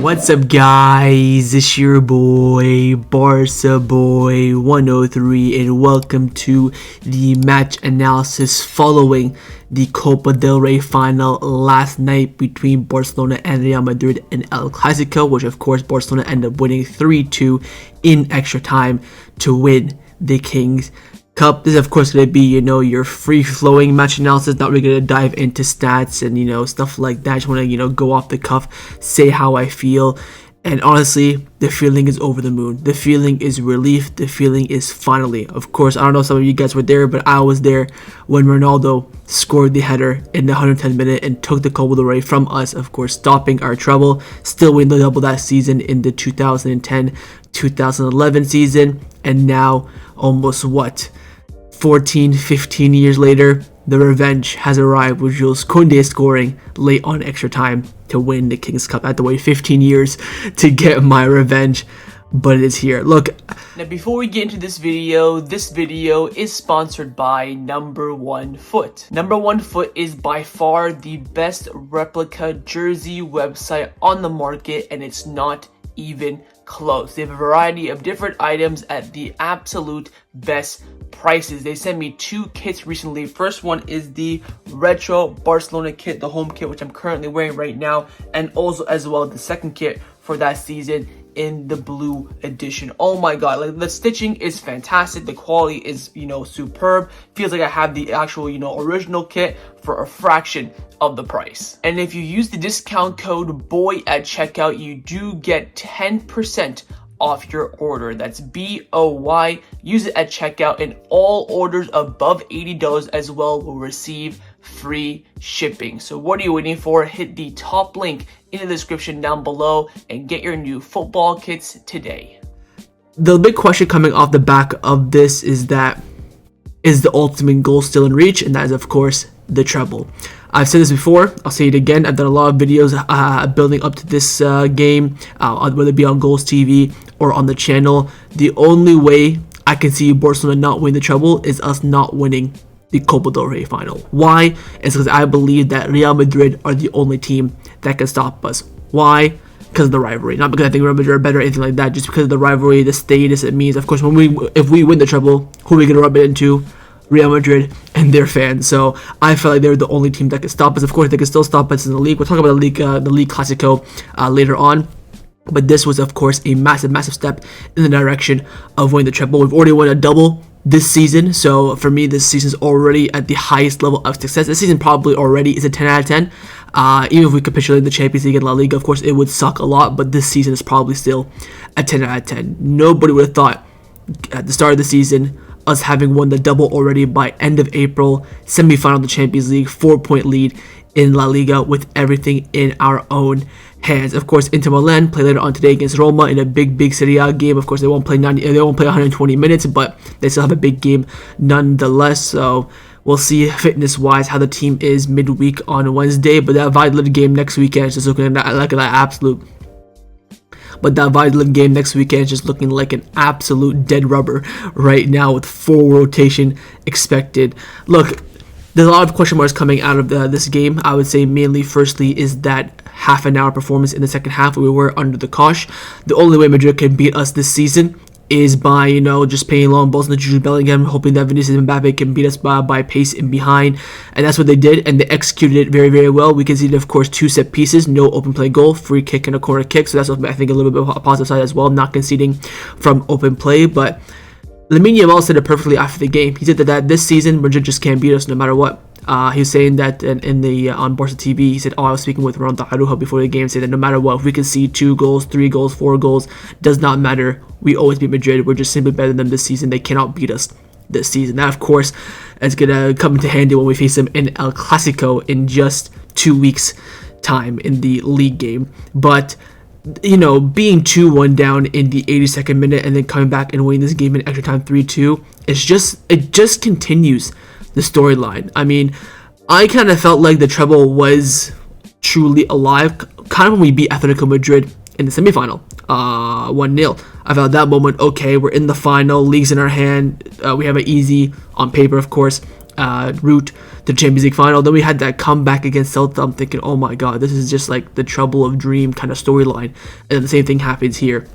What's up, guys? It's your boy Barca Boy 103 and welcome to the match analysis following the Copa del Rey final last night between Barcelona and Real Madrid in El Clasico, which of course Barcelona ended up winning 3-2 in extra time to win the Kings Cup. This is of course going to be, your free-flowing match analysis, not really going to dive into stats and, stuff like that. I just want to, go off the cuff, say how I feel. And honestly, the feeling is over the moon. The feeling is relief. The feeling is finally. Of course, I don't know if some of you guys were there, but I was there when Ronaldo scored the header in the 110th minute and took the Copa del Rey from us, of course, stopping our treble. Still winning the double that season in the 2010-2011 season. And now, almost 15 years later, the revenge has arrived with Jules Kounde scoring late on extra time to win the Kings Cup. I had to wait 15 years to get my revenge, but it is here. Look, now before we get into this video is sponsored by Number One Foot. Number One Foot is by far the best replica jersey website on the market, and it's not even close. They have a variety of different items at the absolute best prices. They sent me 2 kits recently. First one is the retro Barcelona kit, the home kit, which I'm currently wearing right now, and also as well the second kit for that season in the blue edition. Oh my god, like the stitching is fantastic, the quality is superb. Feels like I have the actual original kit for a fraction of the price. And if you use the discount code BOY at checkout, you do get 10% off your order. That's BOY. Use it at checkout, and all orders above $80 as well will receive free shipping. So what are you waiting for? Hit the top link in the description down below and get your new football kits today. The big question coming off the back of this is the ultimate goal still in reach? And that is of course the treble. I've said this before, I'll say it again. I've done a lot of videos building up to this game, whether it be on Goals TV or on the channel. The only way I can see Barcelona not win the treble is us not winning the Copa del Rey final. Why? It's because I believe that Real Madrid are the only team that can stop us. Why? Because of the rivalry. Not because I think Real Madrid are better or anything like that, just because of the rivalry, the status it means. Of course, if we win the treble, who are we going to rub it into? Real Madrid and their fans. So I felt like they were the only team that could stop us. Of course, they could still stop us in the league. We'll talk about the league Clasico later on. But this was, of course, a massive step in the direction of winning the treble. We've already won a double this season. So for me, this season is already at the highest level of success. This season probably already is a 10 out of 10. Even if we capitulate the Champions League and La Liga, of course, it would suck a lot. But this season is probably still a 10 out of 10. Nobody would have thought at the start of the season us having won the double already by end of April, semi-final of the Champions League, 4-point lead in La Liga with everything in our own hands. Of course, Inter Milan play later on today against Roma in a big Serie A game. Of course, they won't play 120 minutes, but they still have a big game nonetheless. So we'll see fitness-wise how the team is midweek on Wednesday. But that Valladolid game next weekend is just looking like an absolute. But that Valladolid game next weekend is just looking like an absolute dead rubber right now with full rotation expected. Look, there's a lot of question marks coming out of this game. I would say mainly, firstly, is that half an hour performance in the second half where we were under the cosh. The only way Madrid can beat us this season is by, just playing long balls in the Jude Bellingham, hoping that Vinicius and Mbappe can beat us by pace and behind. And that's what they did, and they executed it very well. We conceded, of course, 2 set pieces, no open play goal, free kick and a corner kick. So that's what I think a little bit of a positive side as well, not conceding from open play. But Lamine Yamal said it perfectly after the game. He said that this season, Madrid just can't beat us no matter what. He was saying that on Barca TV, he said, I was speaking with Ronaldo before the game, saying that no matter what, if we can see 2 goals, 3 goals, 4 goals, does not matter. We always beat Madrid. We're just simply better than them this season. They cannot beat us this season. That, of course, is going to come into handy when we face them in El Clasico in just 2 weeks' time in the league game. But being 2-1 down in the 82nd minute and then coming back and winning this game in extra time 3-2, it just continues the storyline. I mean, I kind of felt like the treble was truly alive kind of when we beat Atletico Madrid in the semifinal, 1-0. I felt that moment, okay, we're in the final, league's in our hand, we have it easy on paper, of course, route to the Champions League final. Then we had that comeback against Celta. I'm thinking, oh my god, this is just like the trouble of dream kind of storyline. And the same thing happens here.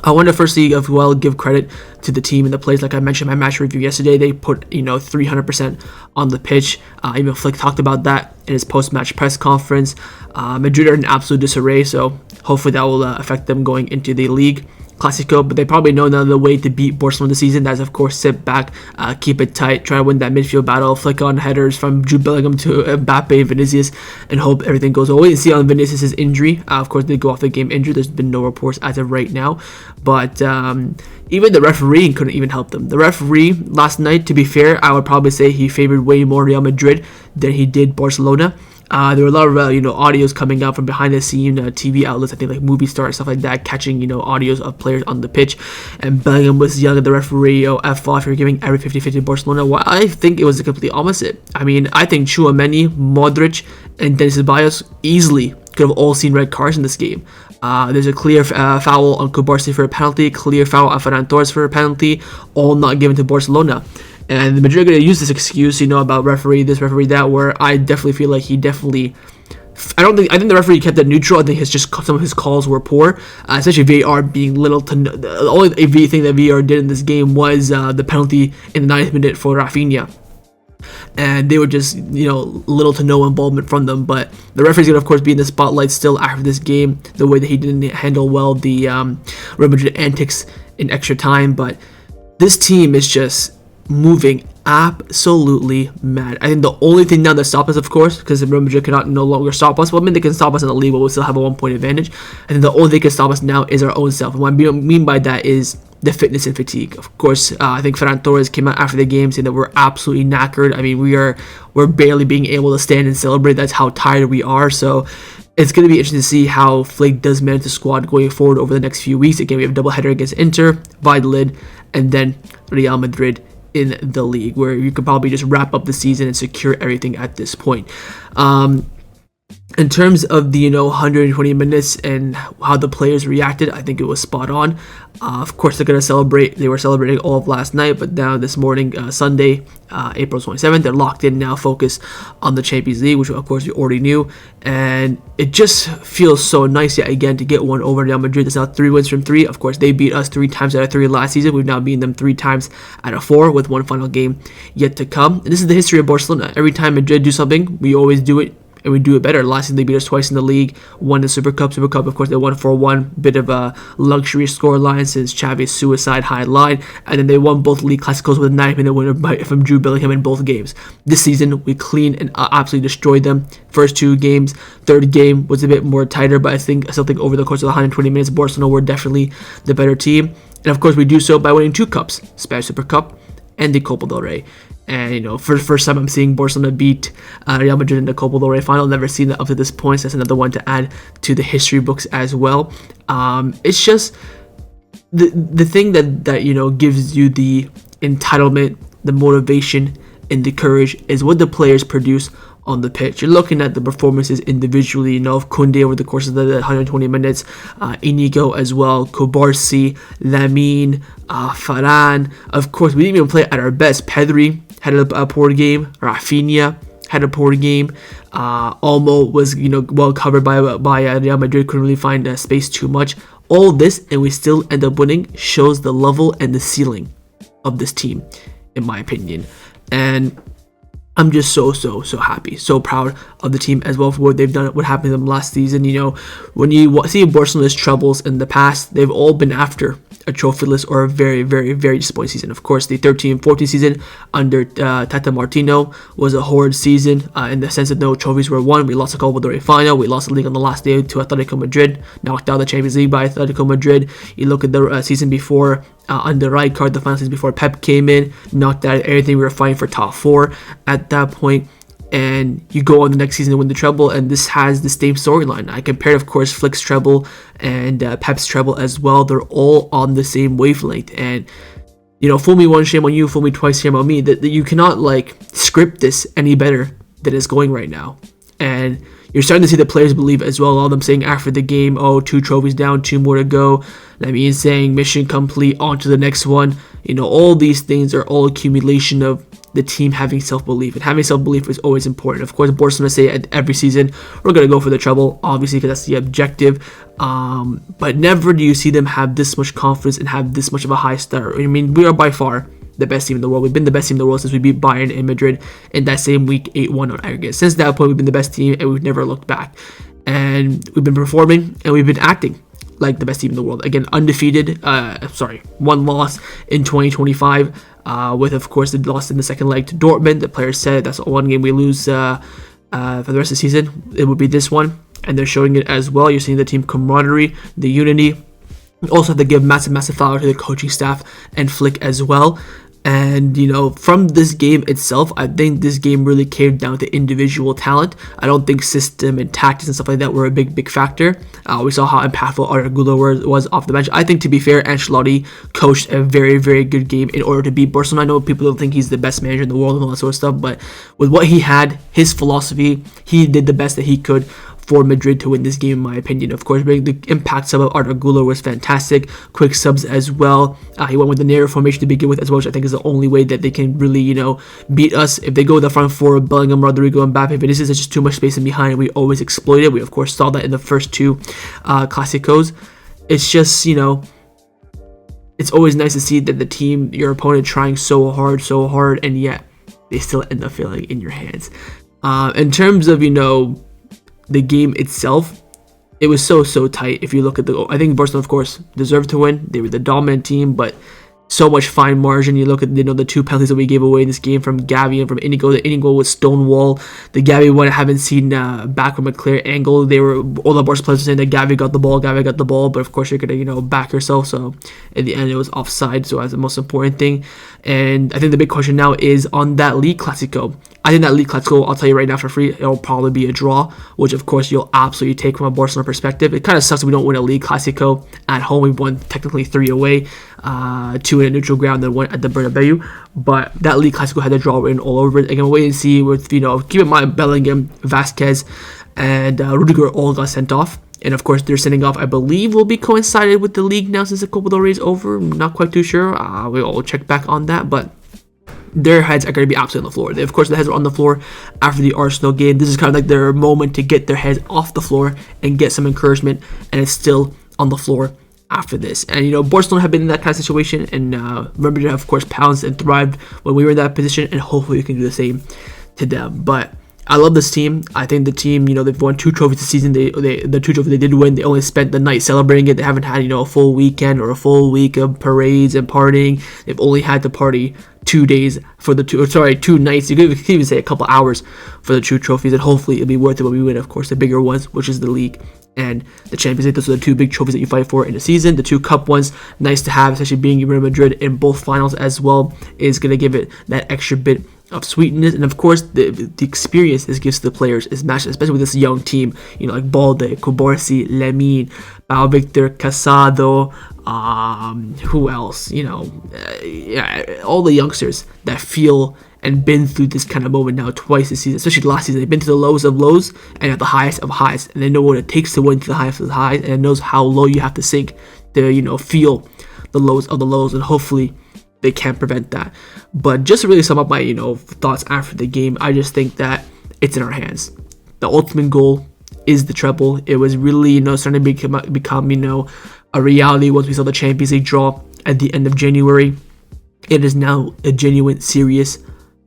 I want to firstly as well give credit to the team and the players. Like I mentioned in my match review yesterday, they put 300% on the pitch. Even Flick talked about that in his post-match press conference. Madrid are in absolute disarray, so hopefully that will affect them going into the league Clasico, but they probably know now the way to beat Barcelona this season. That's of course sit back, keep it tight, try to win that midfield battle, flick on headers from Jude Bellingham to Mbappe, Vinicius, and hope everything goes well. Wait and see on Vinicius' injury. Of course, they go off the game injured. There's been no reports as of right now, but even the referee couldn't even help them. The referee last night, to be fair, I would probably say he favored way more Real Madrid than he did Barcelona. There were a lot of audios coming out from behind the scene TV outlets, I think like Movie Star and stuff like that, catching audios of players on the pitch, and Bellingham was yelling at the referee, F off, you're giving every 50-50 Barcelona. Well, I think it was the complete opposite. I mean, I think Tchouaméni, Modric, and Denis Ceballos easily could have all seen red cards in this game. There's a clear foul on Cubarsí for a penalty, clear foul on Ferran Torres for a penalty, all not given to Barcelona. And the Madrid are going to use this excuse, about referee this, referee that, where I definitely feel like I think the referee kept it neutral. I think some of his calls were poor, especially VAR being little to no. The only thing that VAR did in this game was the penalty in the 90th minute for Rafinha. And they were just, little to no involvement from them. But the referee's going to, of course, be in the spotlight still after this game, the way that he didn't handle well the Real Madrid antics in extra time. But this team is just moving absolutely mad. I think the only thing now that stops us, of course, because Real Madrid cannot no longer stop us. Well, I mean, they can stop us in the league, but we'll still have a 1-point advantage. I think the only thing that can stop us now is our own self. And what I mean by that is the fitness and fatigue. Of course, I think Ferran Torres came out after the game saying that we're absolutely knackered. I mean, we're barely being able to stand and celebrate. That's how tired we are. So it's going to be interesting to see how Flick does manage the squad going forward over the next few weeks. Again, we have a doubleheader against Inter, Valladolid, and then Real Madrid in the league, where you could probably just wrap up the season and secure everything at this point. In terms of the 120 minutes and how the players reacted, I think it was spot on. Of course, they're going to celebrate. They were celebrating all of last night, but now this morning, Sunday, April 27th, they're locked in now, focused on the Champions League, which of course we already knew. And it just feels so nice yet again to get one over Real Madrid. That's now 3 wins from 3. Of course, they beat us 3 times out of 3 last season. We've now beaten them 3 times out of 4, with one final game yet to come. And this is the history of Barcelona. Every time Madrid do something, we always do it, and we do it better. Last season they beat us twice in the league, won the Super Cup, of course they won 4-1, bit of a luxury scoreline since Xavi's suicide high line, and then they won both league Clásicos with a 9-minute winner from Jude Bellingham in both games. This season we clean and absolutely destroyed them. First 2 games, third game was a bit more tighter, but I still think over the course of the 120 minutes, Barcelona were definitely the better team. And of course we do so by winning 2 cups, Spanish Super Cup and the Copa del Rey. And for the first time I'm seeing Barcelona beat Real Madrid in the Copa del Rey final. Never seen that up to this point, so that's another one to add to the history books as well. It's just the thing that gives you the entitlement, the motivation, and the courage is what the players produce on the pitch. You're looking at the performances individually, of Kounde over the course of the 120 minutes, Inigo as well, Cubarsí, Lamine, Ferran. Of course, we didn't even play at our best. Pedri had a poor game. Rafinha had a poor game. Olmo was well covered by Real Madrid. Couldn't really find space too much. All this, and we still end up winning, shows the level and the ceiling of this team, in my opinion. And I'm just so happy, so proud of the team as well for what they've done, what happened to them last season. When you see Barcelona's troubles in the past, they've all been after a trophyless or a very, very, very disappointing season. Of course, the 13-14 season under Tata Martino was a horrid season in the sense that no trophies were won. We lost the Copa del Rey final. We lost the league on the last day to Atletico Madrid, knocked out the Champions League by Atletico Madrid. You look at the season before, under Rijkaard, the final season before Pep came in, knocked out everything. We were fighting for top 4 at that point. And you go on the next season to win the treble, and this has the same storyline. I compared, of course, Flick's treble and Pep's treble as well. They're all on the same wavelength. And, fool me once, shame on you. Fool me twice, shame on me. That you cannot, script this any better than it's going right now. And you're starting to see the players believe as well. All of them saying after the game, 2 trophies down, 2 more to go. Lamine saying mission complete, on to the next one. All these things are all accumulation of the team having self-belief, and having self-belief is always important. Of course, Barcelona say every season we're going to go for the treble, obviously, because that's the objective, but never do you see them have this much confidence and have this much of a high start. I mean, we are by far the best team in the world. We've been the best team in the world since we beat Bayern and Madrid in that same week, 8-1 on aggregate. Since that point, we've been the best team, and we've never looked back. And we've been performing, and we've been acting like the best team in the world. Again, undefeated, one loss in 2025, with, of course, the loss in the second leg to Dortmund. The players said that's one game we lose for the rest of the season. It would be this one, and they're showing it as well. You're seeing the team camaraderie, the unity. We also have to give massive flower to the coaching staff and Flick as well. And, you know, from this game itself, I think this game really came down to individual talent. I don't think system and tactics and stuff like that were a big factor. We saw how impactful Arda Güler was off the bench. I think, to be fair, Ancelotti coached a very good game in order to beat Barcelona. I know people don't think he's the best manager in the world and all that sort of stuff, but with what he had, his philosophy, he did the best that he could for Madrid to win this game, in my opinion. Of course, the impact sub of Arda Güler was fantastic. Quick subs as well. He went with the narrow formation to begin with as well, which I think is the only way that they can really, you know, beat us. If they go with the front four of Bellingham, Rodrigo, and Mbappe, Vinicius, it's just too much space in behind. We always exploit it. We, of course, saw that in the first two Clásicos. It's just, you know, it's always nice to see that the team, your opponent, trying so hard, and yet they still end up failing in your hands. In terms of, you know, the game itself, it was so tight. If you look at I think Barcelona, of course, deserved to win. They were the dominant team, but so much fine margin. You look at, you know, the two penalties that we gave away in this game from Gavi and from Inigo. The Inigo was stonewall. The Gavi one I haven't seen back from a clear angle. All the Barca players were saying that Gavi got the ball, but of course you're gonna, you know, back yourself. So in the end, it was offside. So that's the most important thing. And I think the big question now is on that League Clasico. I think that League Clasico, I'll tell you right now for free, it'll probably be a draw, which of course you'll absolutely take from a Barcelona perspective. It kind of sucks that we don't win a League Clasico at home. We've won technically 3 away, 2 in a neutral ground, then 1 at the Bernabeu. But that League Clasico had a draw written all over it. Again, wait and see with, you know, keep in mind Bellingham, Vasquez, and Rudiger all got sent off. And of course, their sending off, I believe, will be coincided with the league now since the Copa del Rey is over. I'm not quite too sure. We'll check back on that, but their heads are going to be absolutely on the floor. Of course, the heads were on the floor after the Arsenal game. This is kind of like their moment to get their heads off the floor and get some encouragement, and it's still on the floor after this. And, you know, Barcelona have been in that kind of situation, and remember to, of course, pounced and thrived when we were in that position, and hopefully we can do the same to them. But I love this team. I think the team, you know, they've won 2 trophies this season. The 2 trophies they did win, they only spent the night celebrating it. They haven't had, you know, a full weekend or a full week of parades and partying. They've only had to party 2 days for the 2 nights. You could even say a couple hours for the 2 trophies, and hopefully it'll be worth it when we win, of course, the bigger ones, which is the league and the Champions League. Those are the 2 big trophies that you fight for in the season. The 2 cup ones, nice to have, especially being Real Madrid in both finals as well, is going to give it that extra bit of sweetness. And of course, the experience this gives to the players is matched, especially with this young team, you know, like Balde, Cubarsí, Lamine, Pau Victor, Casado, who else, you know, all the youngsters that feel and been through this kind of moment now twice this season, especially last season. They've been to the lowest of lows and at the highest of highs, and they know what it takes to win to the highest of the highs, and it knows how low you have to sink to, you know, feel the lows of the lows, and hopefully they can't prevent that. But just to really sum up my, you know, thoughts after the game, I just think that it's in our hands. The ultimate goal is the treble. It was really, you know, starting to become, you know, a reality once we saw the Champions League draw at the end of January. It is now a genuine, serious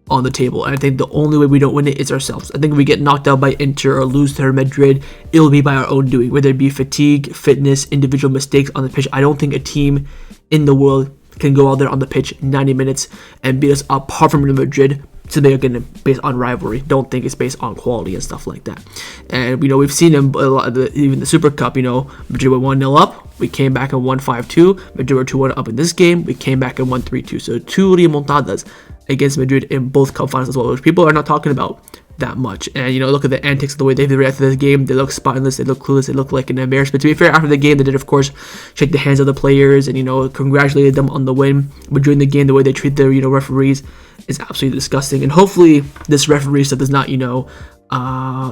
on the table, and I think the only way we don't win it is ourselves. I think if we get knocked out by Inter or lose to Real Madrid, it will be by our own doing, whether it be fatigue, fitness, individual mistakes on the pitch. I don't think a team in the world can go out there on the pitch 90 minutes and beat us apart from Real Madrid, simply again based on rivalry. Don't think it's based on quality and stuff like that. And, you know, we've seen them a lot, even the Super Cup, you know, Madrid were 1-0 up, we came back and won 5-2. Madrid were 2-1 up in this game, we came back and won 3-2. So 2 remontadas against Madrid in both cup finals as well, which people are not talking about that much. And, you know, look at the antics of the way they reacted to this game. They look spineless, they look clueless, they look like an embarrassment. To be fair, after the game, they did, of course, shake the hands of the players and, you know, congratulated them on the win. But during the game, the way they treat their, you know, referees is absolutely disgusting. And hopefully this referee stuff does not, you know,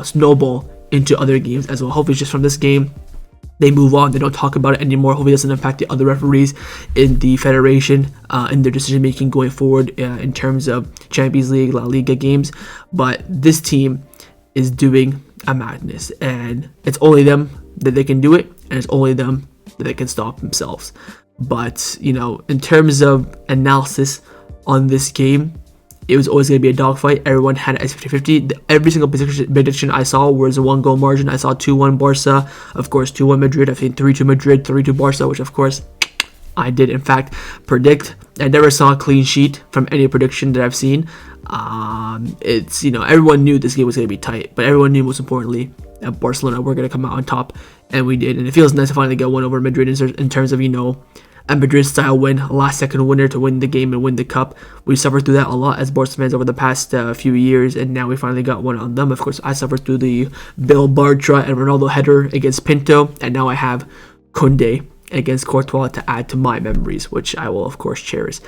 snowball into other games as well. Hopefully it's just from this game. they move on. They don't talk about it anymore. Hopefully, it doesn't impact the other referees in the federation in their decision making going forward in terms of Champions League, La Liga games. But this team is doing a madness, and it's only them that they can do it, and it's only them that they can stop themselves. But you know, in terms of analysis on this game, it was always going to be a dogfight. Everyone had it as 50-50. Every single prediction I saw was a 1-goal margin. I saw 2-1 Barca, of course 2-1 Madrid. I've seen 3-2 Madrid, 3-2 Barca, which of course I did in fact predict. I never saw a clean sheet from any prediction that I've seen. It's, you know, everyone knew this game was going to be tight, but everyone knew most importantly that Barcelona were going to come out on top, and we did. And it feels nice to finally get one over Madrid in terms of, you know, a Madrid style win, a last second winner to win the game and win the cup. We suffered through that a lot as Barca fans over the past few years, and now we finally got one on them. Of course, I suffered through the Bill Bartra and Ronaldo header against Pinto, and now I have Kounde against Courtois to add to my memories, which I will of course cherish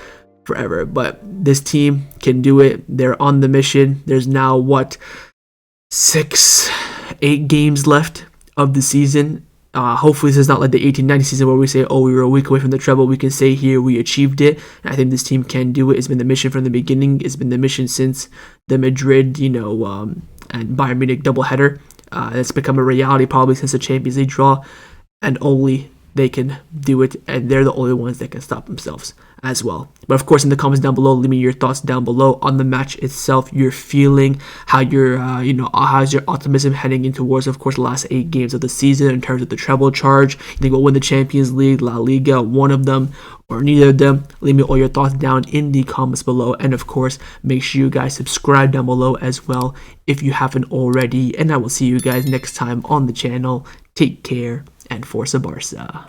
forever. But this team can do it. They're on the mission. There's now what, 6-8 games left of the season. Hopefully this is not like the 18-19 season where we say, oh, we were a week away from the treble. We can say here we achieved it. And I think this team can do it. It's been the mission from the beginning. It's been the mission since the Madrid, you know, and Bayern Munich doubleheader. It's become a reality probably since the Champions League draw, and only they can do it, and they're the only ones that can stop themselves as well. But of course, in the comments down below, leave me your thoughts down below on the match itself, your feeling, how your how's your optimism heading in towards, of course, the last 8 games of the season in terms of the treble charge. You think we'll win the Champions League, La Liga, one of them, or neither of them? Leave me all your thoughts down in the comments below, and of course, make sure you guys subscribe down below as well if you haven't already. And I will see you guys next time on the channel. Take care, and Forza Barca.